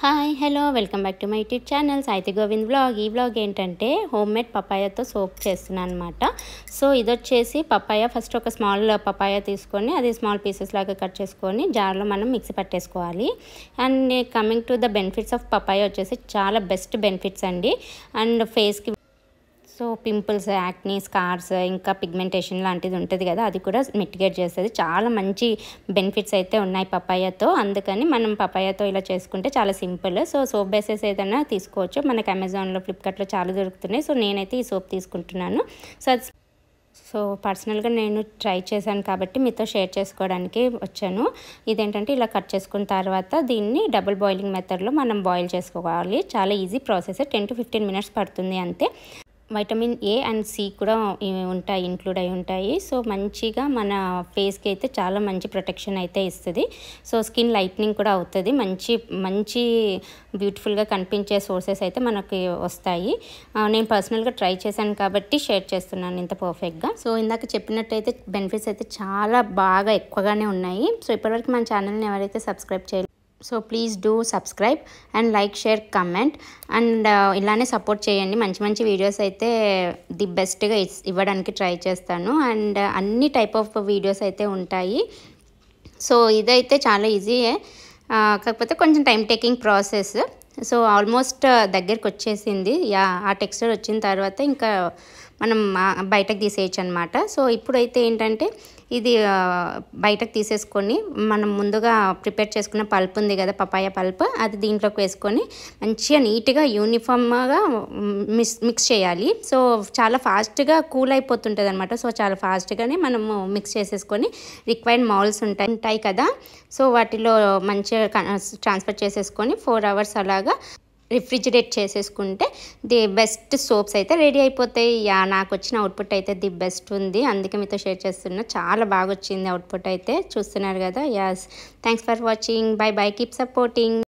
Hi hello welcome back to my YouTube channel Saithi Govind vlog. ఈ vlog ఏంటంటే home made పపాయాతో soap చేస్తున్నాను అనమాట. సో ఇది వచ్చేసి పపాయ ఫస్ట్ ఒక స్మాల్ పపాయ తీసుకొని అది స్మాల్ పీసెస్ లాగా కట్ చేసుకొని జార్లో మనం మిక్సీ పట్టేసుకోవాలి. And coming to the benefits of papaya వచ్చేసి చాలా బెస్ట్ బెనిఫిట్స్ అండి. అండ్ ఫేస్కి సో పింపుల్స్, యాక్నీ, స్కార్స్, ఇంకా పిగ్మెంటేషన్ లాంటిది ఉంటుంది కదా, అది కూడా మిటిగేట్ చేస్తుంది. చాలా మంచి బెనిఫిట్స్ అయితే ఉన్నాయి పపాయాతో. అందుకని మనం పపాయాతో ఇలా చేసుకుంటే చాలా సింపుల్. సో సోప్ బేసెస్ ఏదైనా తీసుకోవచ్చు, మనకి అమెజాన్లో, ఫ్లిప్కార్ట్లో చాలా దొరుకుతున్నాయి. సో నేనైతే ఈ సోప్ తీసుకుంటున్నాను. సో పర్సనల్గా నేను ట్రై చేశాను కాబట్టి మీతో షేర్ చేసుకోవడానికి వచ్చాను. ఇదేంటంటే ఇలా కట్ చేసుకున్న తర్వాత దీన్ని డబుల్ బాయిలింగ్ మెథడ్లో మనం బాయిల్ చేసుకోవాలి. చాలా ఈజీ ప్రాసెస్, 10 to 15 minutes పడుతుంది అంతే. వైటమిన్ ఏ అండ్ సి కూడా ఉంటాయి, ఇంక్లూడ్ అయి ఉంటాయి. సో మంచిగా మన ఫేస్కి అయితే చాలా మంచి ప్రొటెక్షన్ అయితే ఇస్తుంది. సో స్కిన్ లైట్నింగ్ కూడా అవుతుంది. మంచి బ్యూటిఫుల్గా కనిపించే సోర్సెస్ అయితే మనకి వస్తాయి. నేను పర్సనల్గా ట్రై చేశాను కాబట్టి షేర్ చేస్తున్నాను ఇంత పర్ఫెక్ట్గా. సో ఇందాక చెప్పినట్టయితే బెనిఫిట్స్ అయితే చాలా బాగా ఎక్కువగానే ఉన్నాయి. సో ఇప్పటివరకు మన ఛానల్ని ఎవరైతే సబ్స్క్రైబ్ చేయలేదు, so please do subscribe and like, share, comment and ఇలానే సపోర్ట్ చేయండి. మంచి వీడియోస్ అయితే ది బెస్ట్గా ఇవ్వడానికి ట్రై చేస్తాను. అండ్ అన్ని టైప్ ఆఫ్ వీడియోస్ అయితే ఉంటాయి. సో ఇదైతే చాలా ఈజీయే, కాకపోతే కొంచెం time taking process. So almost దగ్గరికి వచ్చేసింది. ఆ టెక్స్చర్ వచ్చిన తర్వాత ఇంకా మనం బయటకు తీసేయచ్చు అనమాట. సో ఇప్పుడైతే ఏంటంటే ఇది బయటకు తీసేసుకొని మనం ముందుగా ప్రిపేర్ చేసుకున్న పల్ప్ ఉంది కదా, పపాయ పల్ప్, అది దీంట్లోకి వేసుకొని మంచిగా నీట్గా యూనిఫామ్గా మిక్స్ చేయాలి. సో చాలా ఫాస్ట్గా కూల్ అయిపోతుంటుంది అనమాట. సో చాలా ఫాస్ట్గానే మనము మిక్స్ చేసేసుకొని రిక్వైర్డ్ మౌల్స్ ఉంటాయి కదా, సో వాటిలో మంచిగా ట్రాన్స్ఫర్ చేసేసుకొని 4 hours అలాగా రిఫ్రిజిరేట్ చేసేసుకుంటే ది బెస్ట్ సోప్స్ అయితే రెడీ అయిపోతాయి. నాకు వచ్చిన అవుట్పుట్ అయితే ది బెస్ట్ ఉంది, అందుకే మీతో షేర్ చేస్తున్నా. చాలా బాగా వచ్చింది అవుట్పుట్ అయితే, చూస్తున్నారు కదా. Thanks for watching. By by, keep supporting.